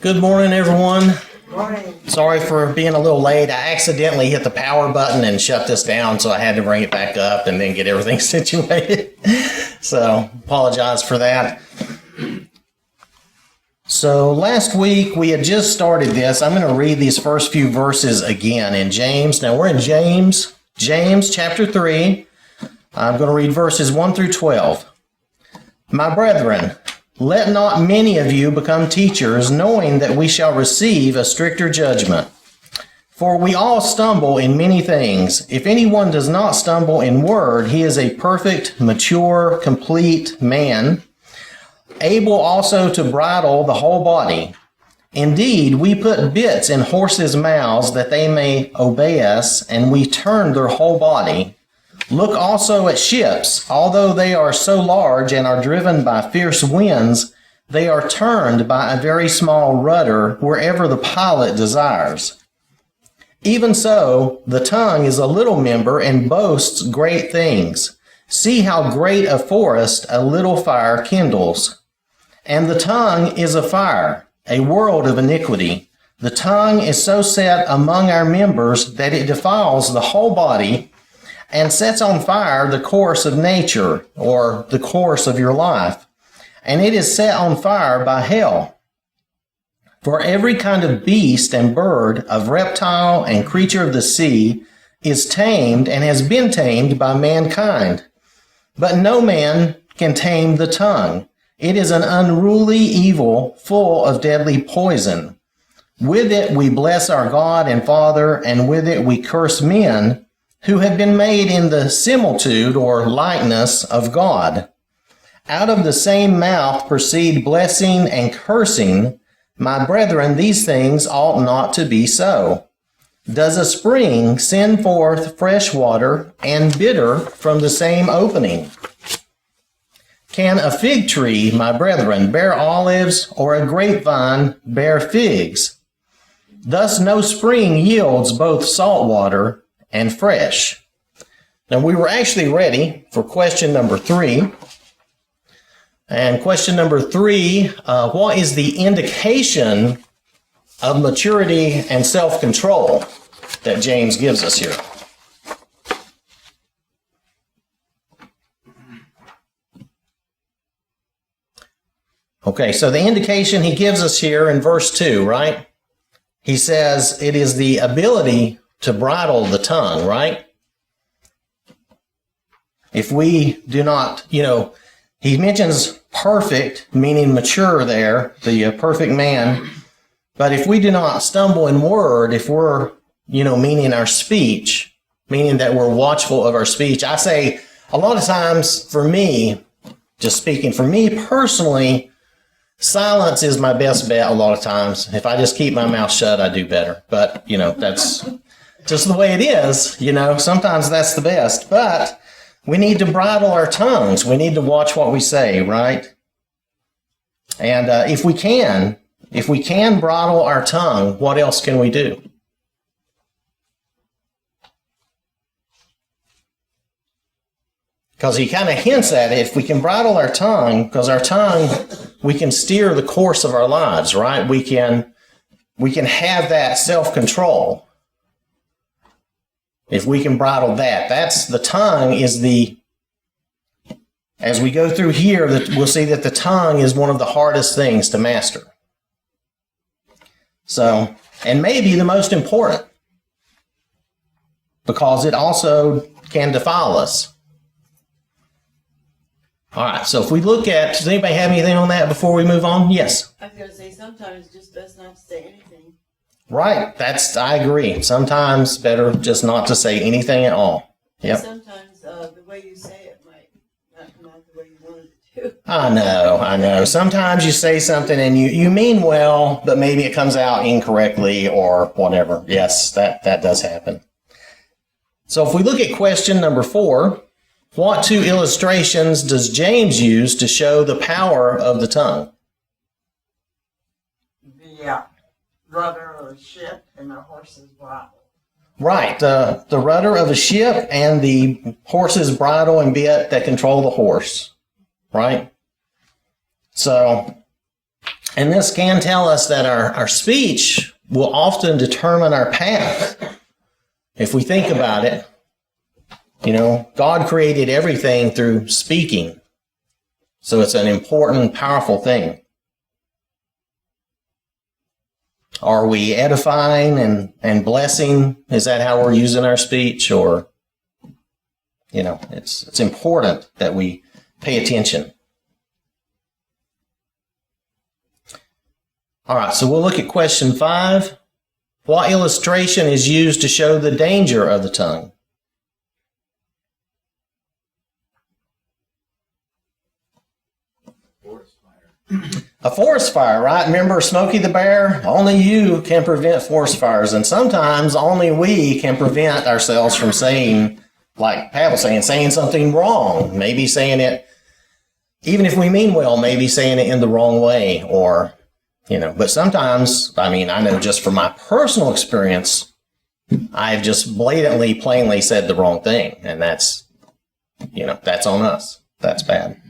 Good morning, everyone. Morning. Sorry for being a little late. I accidentally hit the power button and shut this down, so I had to bring it back up and then get everything situated. So, apologize for that. So, last week we had just started this. I'm going to read these first few verses again in James. Now, we're in James chapter 3. I'm going to read verses 1 through 12. My brethren, let not many of you become teachers, knowing that we shall receive a stricter judgment. For we all stumble in many things. If anyone does not stumble in word, he is a perfect, mature, complete man, able also to bridle the whole body. Indeed, we put bits in horses' mouths that they may obey us, and we turn their whole body. Look also at ships. Although they are so large and are driven by fierce winds, they are turned by a very small rudder wherever the pilot desires. Even so, the tongue is a little member and boasts great things. See how great a forest a little fire kindles. And the tongue is a fire, a world of iniquity. The tongue is so set among our members that it defiles the whole body and sets on fire the course of nature, or the course of your life, and it is set on fire by hell. For every kind of beast and bird, of reptile and creature of the sea, is tamed and has been tamed by mankind. But no man can tame the tongue. It is an unruly evil, full of deadly poison. With it we bless our God and Father, and with it we curse men, who have been made in the similitude or likeness of God. Out of the same mouth proceed blessing and cursing. My brethren, these things ought not to be so. Does a spring send forth fresh water and bitter from the same opening? Can a fig tree, my brethren, bear olives, or a grapevine bear figs? Thus no spring yields both salt water and fresh. Now, we were actually ready for question number 3. And question number 3, what is the indication of maturity and self-control that James gives us here? Okay, so the indication he gives us here in verse 2, right? He says it is the ability to bridle the tongue, right? If we do not, he mentions perfect, meaning mature there, the perfect man. But if we do not stumble in word, if we're, meaning our speech, meaning that we're watchful of our speech, I say a lot of times for me, just speaking for me personally, silence is my best bet a lot of times. If I just keep my mouth shut, I do better. But, that's just the way it is, sometimes that's the best. But we need to bridle our tongues. We need to watch what we say, right? And if we can bridle our tongue, what else can we do? Because he kind of hints at it. If we can bridle our tongue, because our tongue, we can steer the course of our lives, right? We can have that self-control. If we can bridle that, the tongue is as we go through here, we'll see that the tongue is one of the hardest things to master. So, and maybe the most important, because it also can defile us. All right, so if we look at, does anybody have anything on that before we move on? Yes? I was going to say, sometimes it's just best not to say anything. Right, I agree. Sometimes better just not to say anything at all. Yep. Sometimes the way you say it might not come out the way you wanted it to. I know. Sometimes you say something and you mean well, but maybe it comes out incorrectly or whatever. Yes, that does happen. So if we look at question number 4, what 2 illustrations does James use to show the power of the tongue? The rudder of a ship and the horse's bridle. Right, the rudder of a ship and the horse's bridle and bit that control the horse, right? So And this can tell us that our speech will often determine our path. If we think about it, God created everything through speaking. So it's an important, powerful thing. Are we edifying and blessing? Is that how we're using our speech? Or, it's important that we pay attention. All right, so we'll look at question 5. What illustration is used to show the danger of the tongue? A forest fire, right? Remember Smokey the Bear? Only you can prevent forest fires. And sometimes only we can prevent ourselves from saying, like Pat was saying something wrong. Maybe saying it, even if we mean well, maybe saying it in the wrong way. Or, but sometimes, I know just from my personal experience, I've just blatantly, plainly said the wrong thing. And that's on us. That's bad.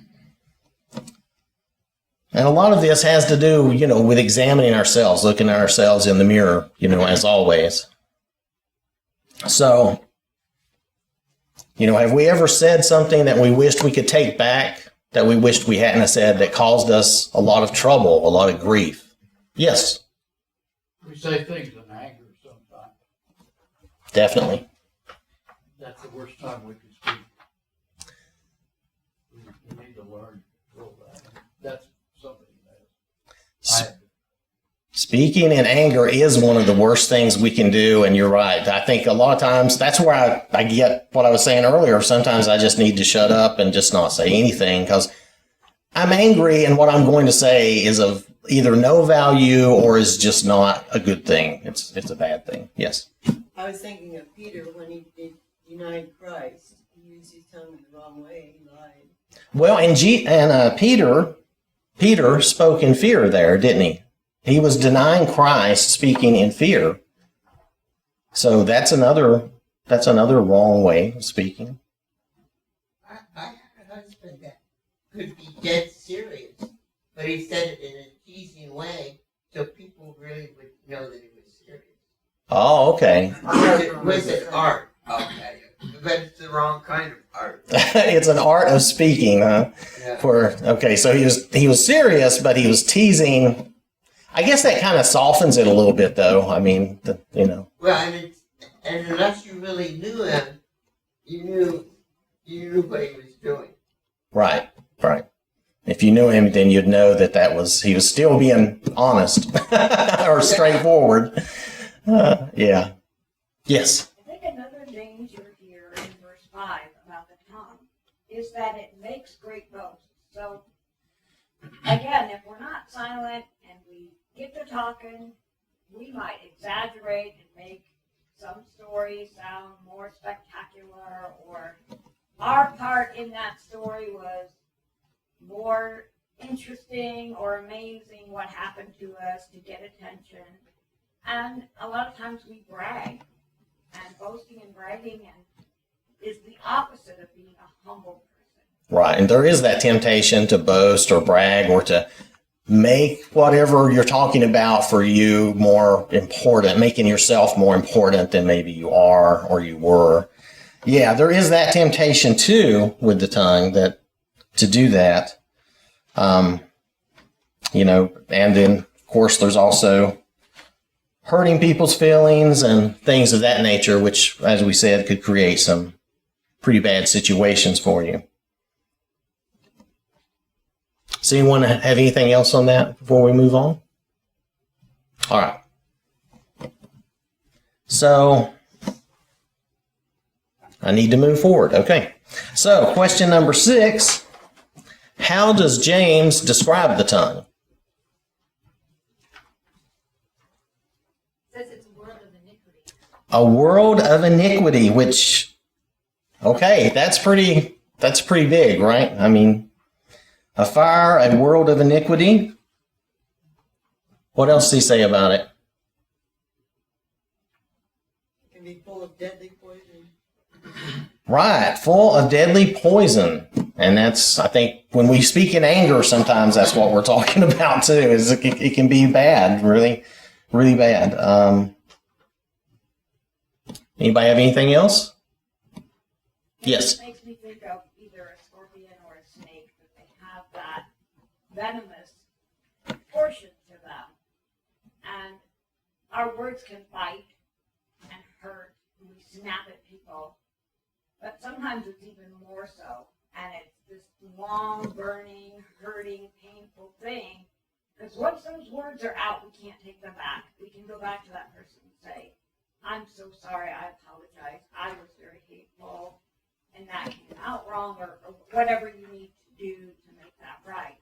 And a lot of this has to do, with examining ourselves, looking at ourselves in the mirror, as always. So, have we ever said something that we wished we could take back, that we wished we hadn't said, that caused us a lot of trouble, a lot of grief? Yes. We say things in anger sometimes. Definitely. That's the worst time we can speak. We need to learn to control that. That's something that Speaking in anger is one of the worst things we can do, and you're right. I think a lot of times that's where I get what I was saying earlier. Sometimes I just need to shut up and just not say anything because I'm angry, and what I'm going to say is of either no value or is just not a good thing. It's a bad thing. Yes. I was thinking of Peter when he did deny Christ. He used his tongue in the wrong way. He lied. Well, and Peter spoke in fear there, didn't he? He was denying Christ, speaking in fear. So that's another wrong way of speaking. I had a husband that could be dead serious, but he said it in a teasing way, so people really would know that it was serious. Oh, okay. Was it art? Okay, but it's the wrong kind of art. It's an art of speaking, huh? Yeah. So he was serious, but he was teasing. I guess that kind of softens it a little bit, though. Well, and unless you really knew him, you knew what he was doing. Right. If you knew him, then you'd know he was still being honest or straightforward. Yeah. Yes. I think another danger here in verse 5 about the tongue is that it makes great boasts. So, again, if we're not silent and we get to talking, we might exaggerate and make some story sound more spectacular, or our part in that story was more interesting or amazing what happened to us to get attention. And a lot of times we brag, and boasting and bragging is the opposite of being a humble person. Right. And there is that temptation to boast or brag or to make whatever you're talking about for you more important, making yourself more important than maybe you are or you were. Yeah, there is that temptation too with the tongue to do that. And then of course there's also hurting people's feelings and things of that nature, which, as we said, could create some pretty bad situations for you. Does anyone have anything else on that before we move on? All right. So I need to move forward. Okay. So question number 6. How does James describe the tongue? It says it's a world of iniquity. A world of iniquity, which, okay, that's pretty big, right? I mean, a fire, a world of iniquity. What else does he say about it? It can be full of deadly poison. Right, full of deadly poison. And that's, I think, when we speak in anger, sometimes that's what we're talking about too. Is it can be bad, really, really bad. Anybody have anything else? Yes. It makes me think of either a scorpion or a snake, that they have that venomous portion to them. And our words can bite and hurt, and we snap at people. But sometimes it's even more so. And it's this long, burning, hurting, painful thing. Because once those words are out, we can't take them back. We can go back to that person and say, I'm so sorry, I apologize, I was very hateful, and that came out wrong, or whatever you need to do to make that right.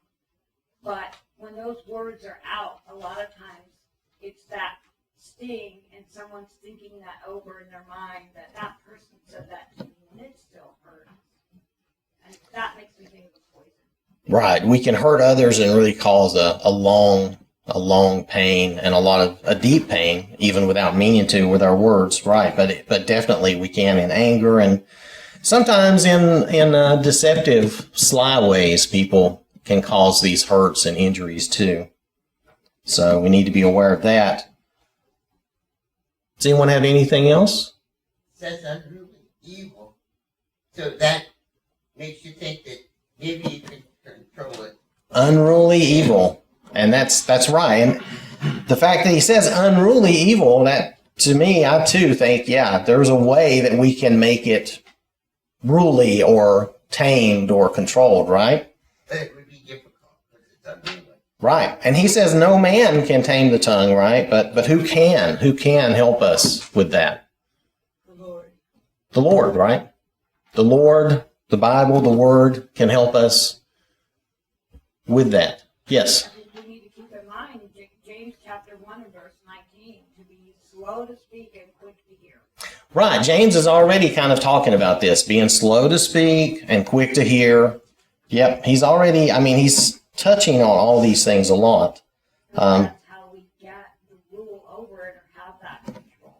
But when those words are out, a lot of times it's that sting, and someone's thinking that over in their mind, that that person said that to me, and it still hurts. And that makes me think of poison. Right. We can hurt others and really cause a long pain and a deep pain, even without meaning to, with our words. Right. But definitely we can in anger, and sometimes in deceptive, sly ways, people can cause these hurts and injuries too. So we need to be aware of that. Does anyone have anything else? It says unruly evil. So that makes you think that maybe you can control it. Unruly evil. And that's right. And the fact that he says unruly evil, that to me, I too think, yeah, there's a way that we can make it ruly or tamed or controlled, right? But it would be difficult because it's unruly. Right. And he says no man can tame the tongue, right? But who can? Who can help us with that? The Lord. The Lord, right? The Lord, the Bible, the Word can help us with that. Yes. We need to keep in mind, James chapter 1 and verse 19, to be slow to speak and quick to hear. Right. James is already kind of talking about this, being slow to speak and quick to hear. Yep. He's touching on all these things a lot. That's how we get the rule over it or have that control.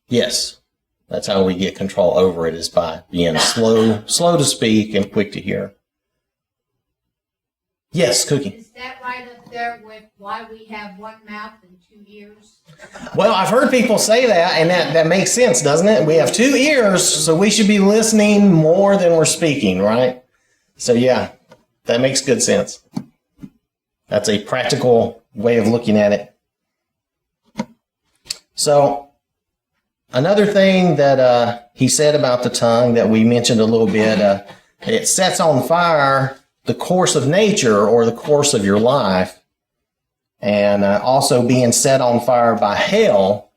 Yes. That's how we get control over it, is by being slow to speak and quick to hear. Yes, Cookie. Is that right up there with why we have one mouth and 2 ears? Well, I've heard people say that, and that makes sense, doesn't it? We have 2 ears, so we should be listening more than we're speaking, right? So yeah, that makes good sense. That's a practical way of looking at it. So another thing that he said about the tongue that we mentioned a little bit, it sets on fire the course of nature or the course of your life, and also being set on fire by hell.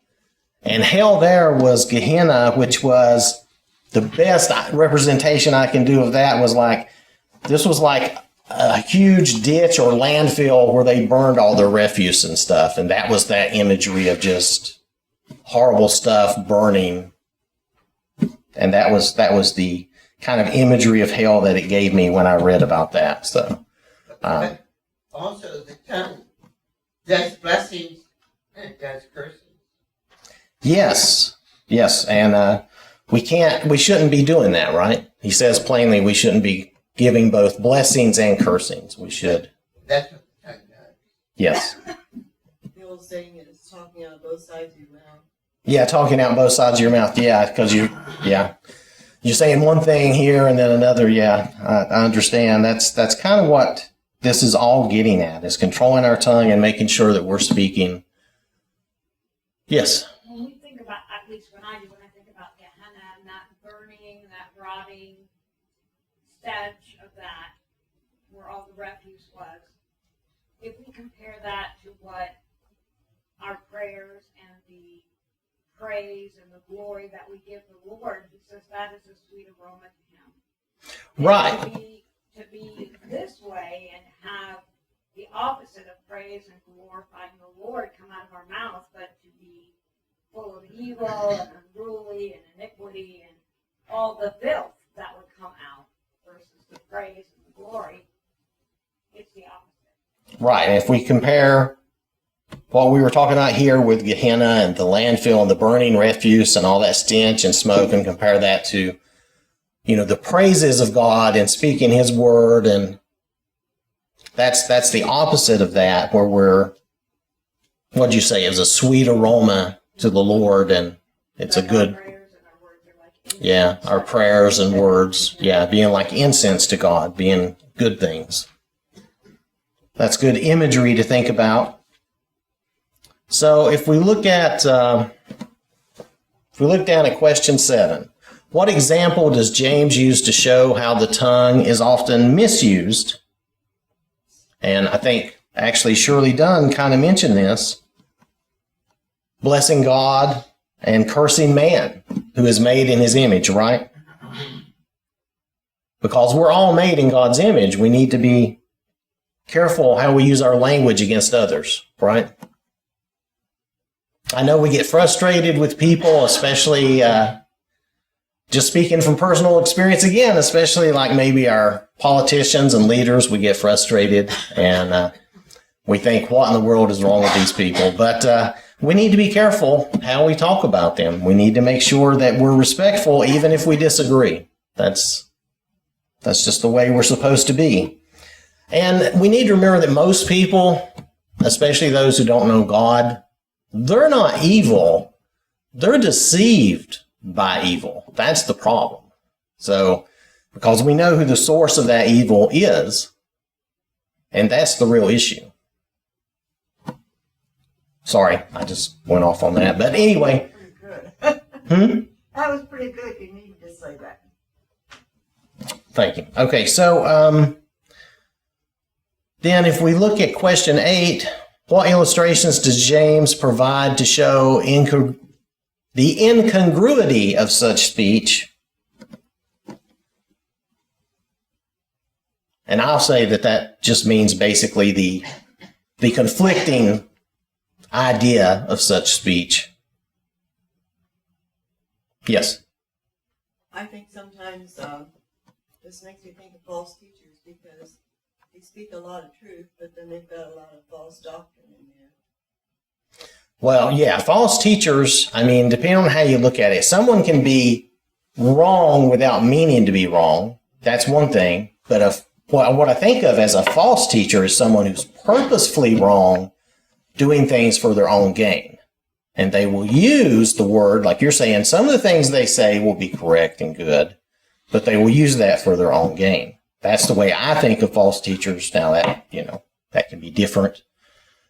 And hell there was Gehenna, which was the best representation I can do of that. This was like a huge ditch or landfill where they burned all their refuse and stuff. And that was that imagery of just horrible stuff burning. And that was the kind of imagery of hell that it gave me when I read about that. So, But also the tongue does blessings and it does cursing. yes, and we shouldn't be doing that, right? He says plainly we shouldn't be giving both blessings and cursings. We should. That's what the tongue does. Yes. The old saying is talking out of both sides of your mouth. Yeah, talking out both sides of your mouth. Yeah, because you're saying one thing here and then another. Yeah, I understand. That's kind of what this is all getting at, is controlling our tongue and making sure that we're speaking. Yes. When we think about, at least when I think about Gehenna and that burning, that rotting stench of that, where all the refuse was, if we compare that to what our prayers and the praise and the glory that we give the Lord, he says that is a sweet aroma to him. Right. To be this way and have the opposite of praise and glorifying the Lord come out of our mouth, but to be full of evil and unruly and iniquity and all the filth that would come out versus the praise and the glory, it's the opposite. Right. And if we compare what we were talking about here with Gehenna and the landfill and the burning refuse and all that stench and smoke, and compare that to the praises of God and speaking his word. And that's the opposite of that, where what'd you say? It was a sweet aroma to the Lord, and it's a good, yeah, our prayers and words, yeah, being like incense to God, being good things. That's good imagery to think about. So if we look at, down at question 7, what example does James use to show how the tongue is often misused? And I think actually Shirley Dunn kind of mentioned this. Blessing God and cursing man, who is made in his image, right? Because we're all made in God's image, we need to be careful how we use our language against others, right? I know we get frustrated with people, especially just speaking from personal experience again, especially like maybe our politicians and leaders, we get frustrated and we think, what in the world is wrong with these people? But we need to be careful how we talk about them. We need to make sure that we're respectful, even if we disagree. That's just the way we're supposed to be. And we need to remember that most people, especially those who don't know God, they're not evil. They're deceived by evil. That's the problem. So, because we know who the source of that evil is, and that's the real issue. Sorry, I just went off on that. But anyway. Pretty good. That was pretty good. You needed to say that. Thank you. Okay, so then if we look at question 8, what illustrations does James provide to show the incongruity of such speech? And I'll say that just means basically the conflicting idea of such speech. Yes? I think sometimes this makes me think of false teachers because they speak a lot of truth, but then they've got a lot of false doctrine in there. Well, yeah, false teachers, I mean, depending on how you look at it, someone can be wrong without meaning to be wrong. That's one thing. But what I think of as a false teacher is someone who's purposefully wrong, doing things for their own gain. And they will use the word, like you're saying, some of the things they say will be correct and good, but they will use that for their own gain. That's the way I think of false teachers. Now that can be different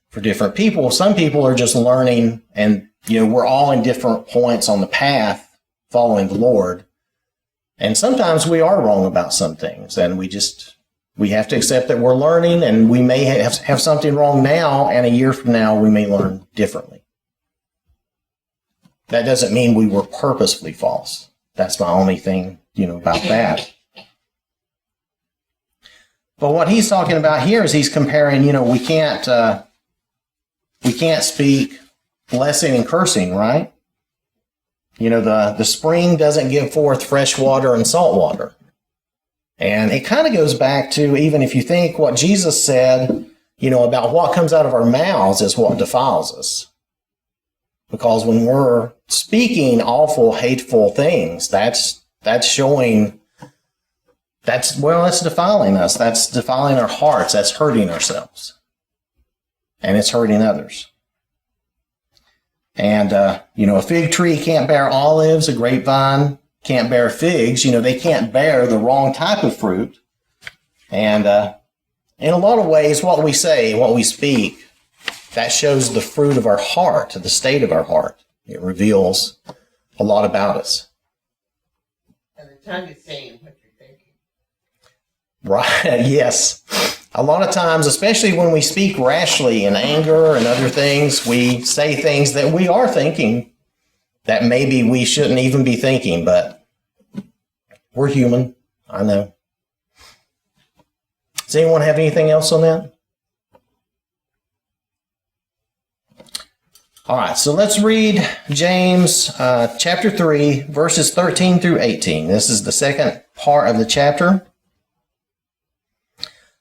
for different people. Some people are just learning, and we're all in different points on the path following the Lord. And sometimes we are wrong about some things, and we have to accept that we're learning, and we may have something wrong now, and a year from now we may learn differently. That doesn't mean we were purposefully false. That's my only thing, about that. But what he's talking about here is he's comparing, we can't speak blessing and cursing, right? The spring doesn't give forth fresh water and salt water. And it kind of goes back to, even if you think what Jesus said, about what comes out of our mouths is what defiles us. Because when we're speaking awful, hateful things, that's showing, that's defiling us. That's defiling our hearts. That's hurting ourselves. And it's hurting others. And, a fig tree can't bear olives, a grapevine can't bear figs. They can't bear the wrong type of fruit. And in a lot of ways, what we say, what we speak, that shows the fruit of our heart, the state of our heart. It reveals a lot about us. And the tongue is saying what you're thinking. Right, yes. A lot of times, especially when we speak rashly in anger and other things, we say things that we are thinking that maybe we shouldn't even be thinking, but we're human. I know. Does anyone have anything else on that? All right, so let's read James chapter 3, verses 13 through 18. This is the second part of the chapter.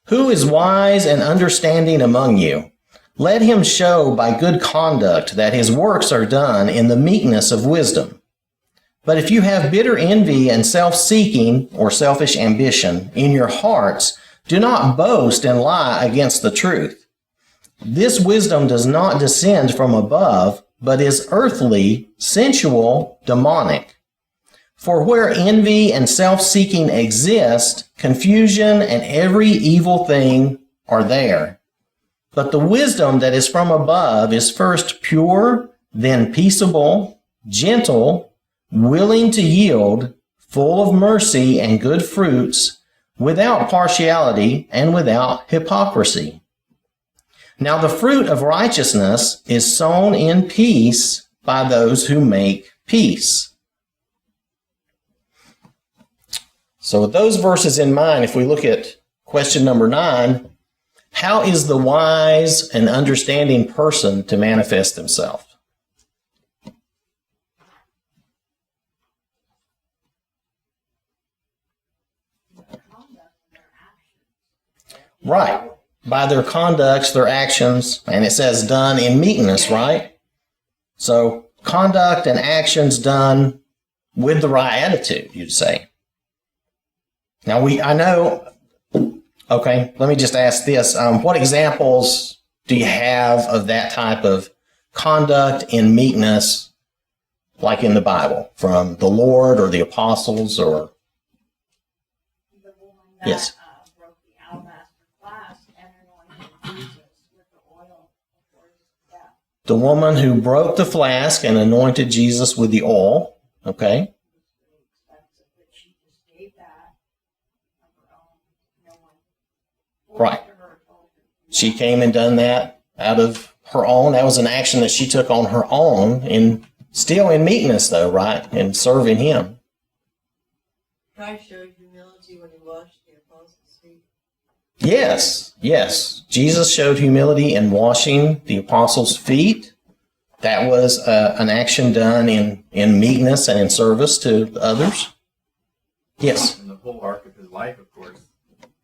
Who is wise and understanding among you? Let him show by good conduct that his works are done in the meekness of wisdom. But if you have bitter envy and self-seeking or selfish ambition in your hearts, do not boast and lie against the truth. This wisdom does not descend from above, but is earthly, sensual, demonic. For where envy and self-seeking exist, confusion and every evil thing are there. But the wisdom that is from above is first pure, then peaceable, gentle, willing to yield, full of mercy and good fruits, without partiality and without hypocrisy. Now the fruit of righteousness is sown in peace by those who make peace. So with those verses in mind, if we look at question number 9, how is the wise and understanding person to manifest himself? Right. By their conducts, their actions, and it says done in meekness, right? So conduct and actions done with the right attitude, you'd say. Now I know, okay, let me just ask this. What examples do you have of that type of conduct in meekness, like in the Bible, from the Lord or the apostles or? The woman that Yes. Broke the alabaster flask and anointed Jesus with the oil before his death. The woman who broke the flask and anointed Jesus with the oil, okay? It was really expensive, but she just gave that of her own. No one forced Right. her or told her. She came and done that out of her own. That was an action that she took on her own, and still in meekness, though, right? And serving him. Christ showed humility when he washed the apostles' feet. Yes, yes. Jesus showed humility in washing the apostles' feet. That was an action done in meekness and in service to others. Yes. And the whole arc of his life, of course,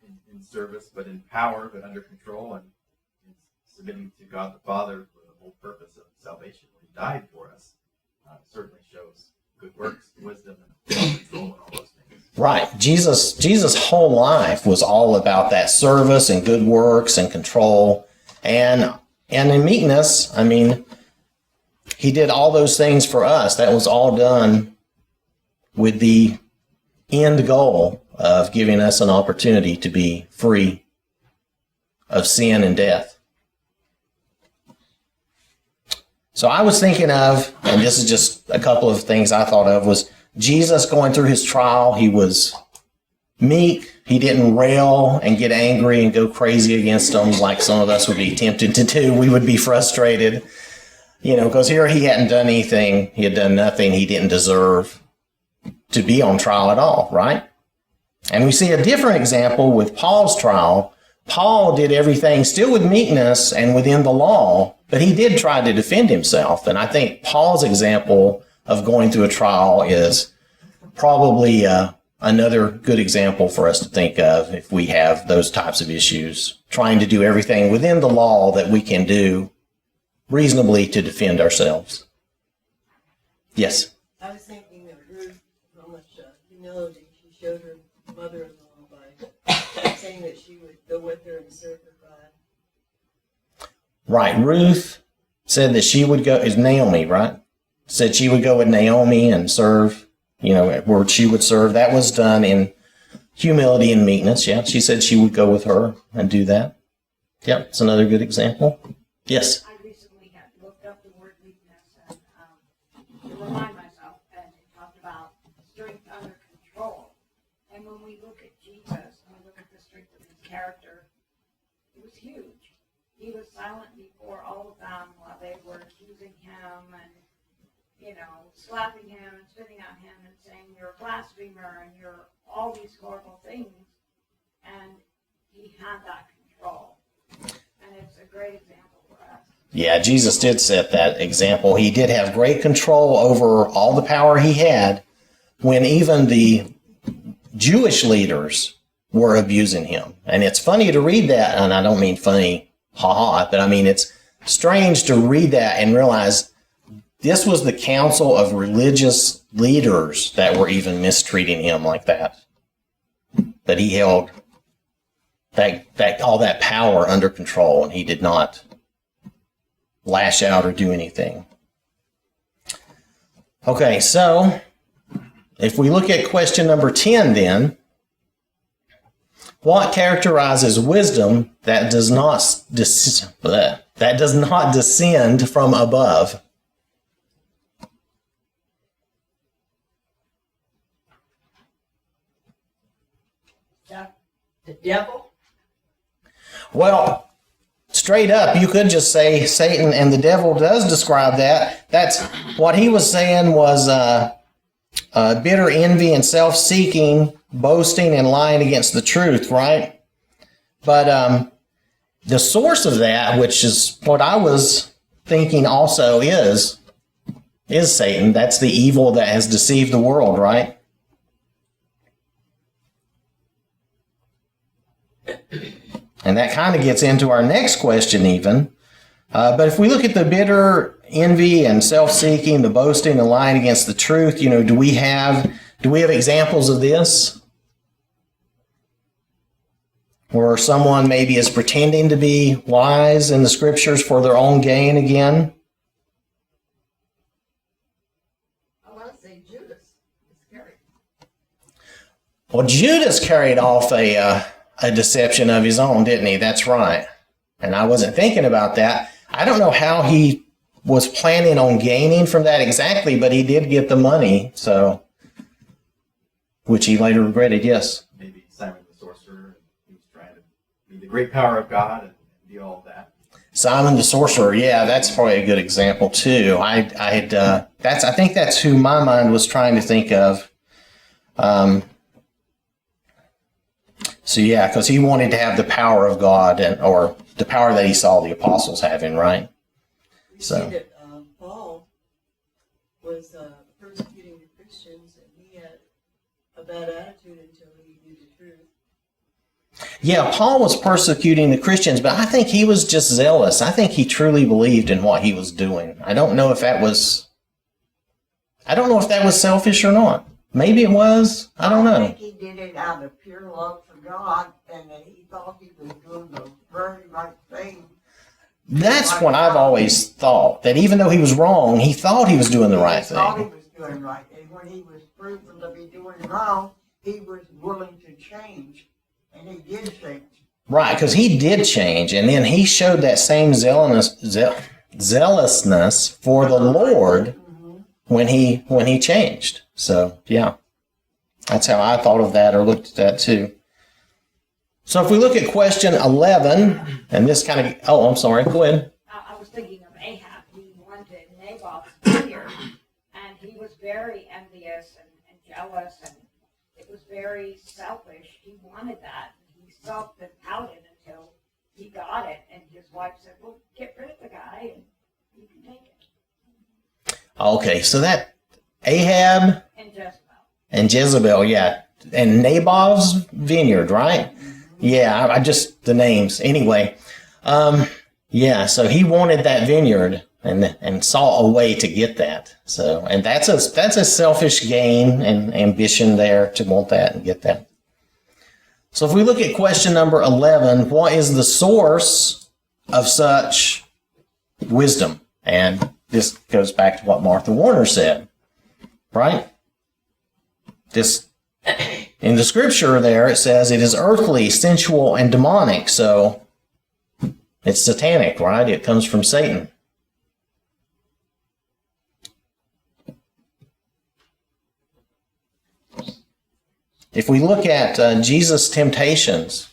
in service, but in power, but under control, and submitting to God the Father for the whole purpose of salvation. When he died for us, certainly shows good works, wisdom, and self-control, and all those things. Right. Jesus' whole life was all about that service and good works and control. And in meekness, I mean, he did all those things for us. That was all done with the end goal of giving us an opportunity to be free of sin and death. So I was thinking of, and this is just a couple of things I thought of, was Jesus going through his trial. He was meek. He didn't rail and get angry and go crazy against them like some of us would be tempted to do. We would be frustrated, because here he hadn't done anything. He had done nothing. He didn't deserve to be on trial at all, right? And we see a different example with Paul's trial. Paul did everything still with meekness and within the law, but he did try to defend himself. And I think Paul's example of going through a trial is probably another good example for us to think of if we have those types of issues, trying to do everything within the law that we can do reasonably to defend ourselves. Yes? I was thinking of Ruth, how much humility she showed her mother-in-law by saying that she would go with her and serve her God. Right. Ruth said that she would go, is Naomi, right? Said she would go with Naomi and serve, where she would serve. That was done in humility and meekness. Yeah. She said she would go with her and do that. Yep. It's another good example. Yes. I recently had looked up the word weakness and to remind myself, and it talked about strength under control. And when we look at Jesus, and we look at the strength of his character, it was huge. He was silent before all of them while they were accusing him and, slapping him and spitting on him and saying, you're a blasphemer and you're all these horrible things. And he had that control. And it's a great example for us. Yeah, Jesus did set that example. He did have great control over all the power he had when even the Jewish leaders were abusing him. And it's funny to read that, and I don't mean funny, ha-ha, but I mean it's strange to read that and realize this was the council of religious leaders that were even mistreating him like that. That he held that all that power under control, and he did not lash out or do anything. Okay, so if we look at question number 10 then, what characterizes wisdom that does not descend from above? The devil? Well, straight up, you could just say Satan and the devil does describe that. That's what he was saying was bitter envy and self-seeking, boasting and lying against the truth, right? But the source of that, which is what I was thinking also is Satan. That's the evil that has deceived the world, right? And that kind of gets into our next question even. But if we look at the bitter envy and self-seeking, the boasting and lying against the truth, do we have examples of this? Where someone maybe is pretending to be wise in the scriptures for their own gain again? I want to say Judas Iscariot. Well, Judas carried off a deception of his own, didn't he? That's right. And I wasn't thinking about that. I don't know how he was planning on gaining from that exactly, but he did get the money, so, which he later regretted, yes. Maybe Simon the Sorcerer, he was trying to be the great power of God and do all of that. Simon the Sorcerer, yeah, that's probably a good example too. I think that's who my mind was trying to think of. So yeah, because he wanted to have the power of God, or the power that he saw the apostles having, right? We see that Paul was persecuting the Christians, and he had a bad attitude until he knew the truth. Yeah, Paul was persecuting the Christians, but I think he was just zealous. I think he truly believed in what he was doing. I don't know if that was selfish or not. Maybe it was. I don't know. I think he did it out of pure love for God, and that he thought he was doing the very right thing. That's what I've always thought, that even though he was wrong, he thought he was doing the right He thought he thing. was doing right, and when he was proven to be doing wrong, he was willing to change, and he did change. Right, because he did change, and then he showed that same zealousness for the Lord when he changed. So, yeah, that's how I thought of that or looked at that too. So if we look at question 11, and this kind of, I'm sorry, go ahead. I was thinking of Ahab. He wanted Naboth's vineyard, and he was very envious and jealous, and it was very selfish. He wanted that. He sulked and pouted until he got it, and his wife said, well, get rid of the guy, and you can take it. Okay, so that Ahab And Jezebel. and Jezebel, yeah, and Naboth's vineyard, right? Yeah, I just, the names. Anyway, yeah, so he wanted that vineyard and saw a way to get that. So, and that's a selfish gain and ambition there to want that and get that. So if we look at question number 11, what is the source of such wisdom? And this goes back to what Martha Warner said, right? This, in the scripture there, it says it is earthly, sensual, and demonic. So it's satanic, right? It comes from Satan. If we look at Jesus' temptations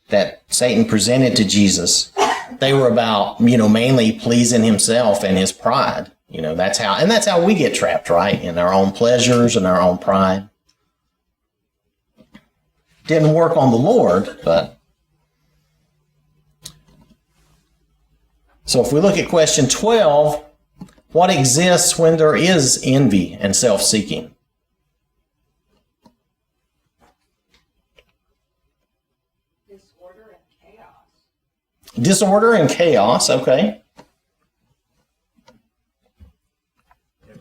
that Satan presented to Jesus, they were about, mainly pleasing himself and his pride. That's how we get trapped, right? In our own pleasures and our own pride. Didn't work on the Lord, but. So if we look at question 12, what exists when there is envy and self-seeking? Disorder and chaos. Disorder and chaos, okay.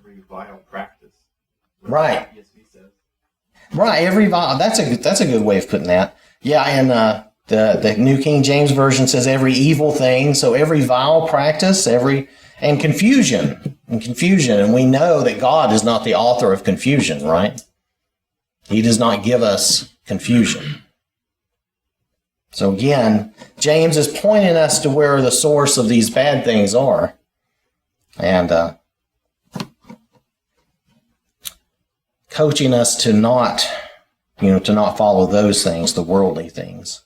every vile practice. Right. ESV says. Right, that's a good way of putting that. Yeah, and the New King James Version says every evil thing, so every vile practice, and confusion, and we know that God is not the author of confusion, right? He does not give us confusion. So again, James is pointing us to where the source of these bad things are, and coaching us to not follow those things, the worldly things.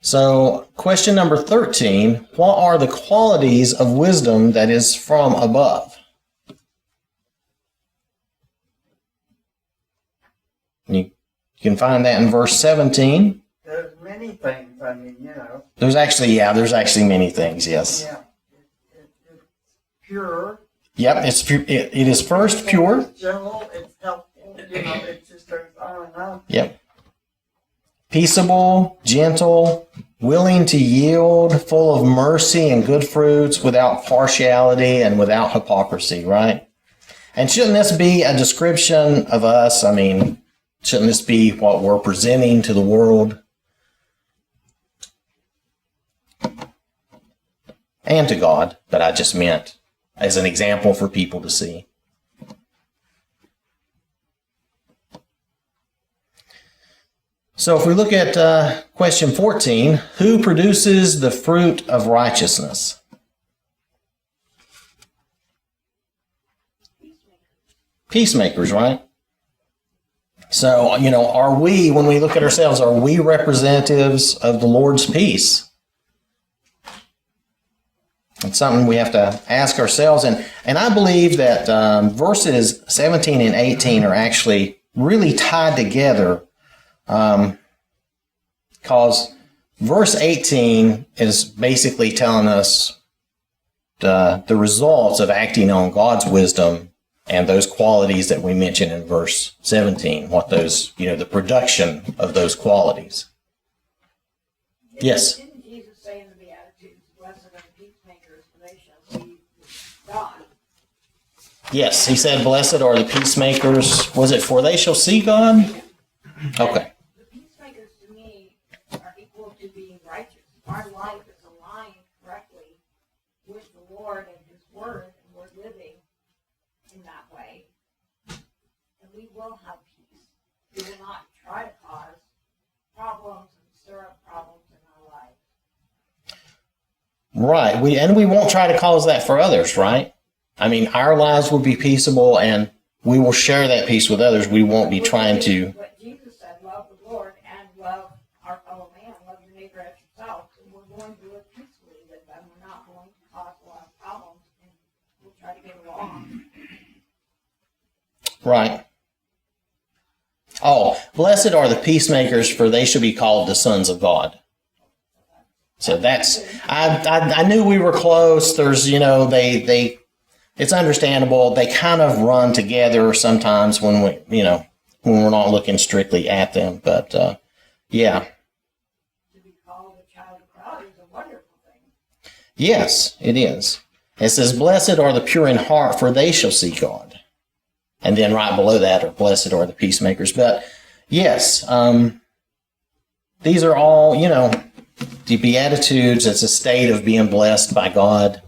So, question number 13, what are the qualities of wisdom that is from above? You can find that in verse 17. There's many things, There's actually many things, yes. Yeah. It's pure. Yep, it is first pure. It's gentle, it's helpful, it just goes on and on. Yep. Peaceable, gentle, willing to yield, full of mercy and good fruits, without partiality and without hypocrisy, right? And shouldn't this be a description of us? I mean, shouldn't this be what we're presenting to the world? And to God, but I just meant as an example for people to see. So if we look at question 14, who produces the fruit of righteousness? Peacemakers, right? So, are we, when we look at ourselves, are we representatives of the Lord's peace? It's something we have to ask ourselves. And I believe that verses 17 and 18 are actually really tied together. Because verse 18 is basically telling us the results of acting on God's wisdom and those qualities that we mentioned in verse 17, what those, the production of those qualities. Yes? Didn't Jesus say in the Beatitudes, blessed are the peacemakers, for they shall see God? Yes, he said, blessed are the peacemakers. Was it for they shall see God? Okay. The peacemakers to me are equal to being righteous. Our life is aligned correctly with the Lord and His Word, and we're living in that way. And we will have peace. We will not try to cause problems and stir up problems in our lives. Right. We won't try to cause that for others, right? I mean, our lives will be peaceable and we will share that peace with others. We won't be trying to. What Jesus said, love the Lord and love our fellow man, love your neighbor as yourself. And we're going to live peacefully with them. We're not going to cause a lot of problems, and we'll try to get along. Right. Oh, blessed are the peacemakers, for they shall be called the sons of God. So that's, I knew we were close. There's, it's understandable. They kind of run together sometimes when when we're not looking strictly at them. But, yeah. To be called a child of God is a wonderful thing. Yes, it is. It says, blessed are the pure in heart, for they shall see God. And then right below that are blessed are the peacemakers. But yes, these are all, the Beatitudes. It's a state of being blessed by God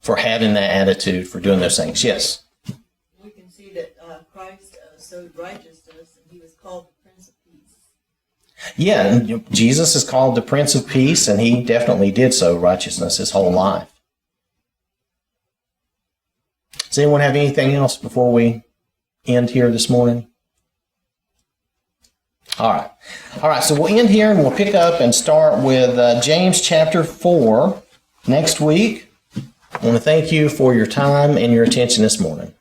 for having that attitude, for doing those things. Yes? We can see that Christ sowed righteousness, and he was called the Prince of Peace. Yeah, and Jesus is called the Prince of Peace, and he definitely did sow righteousness his whole life. Does anyone have anything else before we end here this morning? All right, so we'll end here and we'll pick up and start with James chapter 4 next week. I want to thank you for your time and your attention this morning.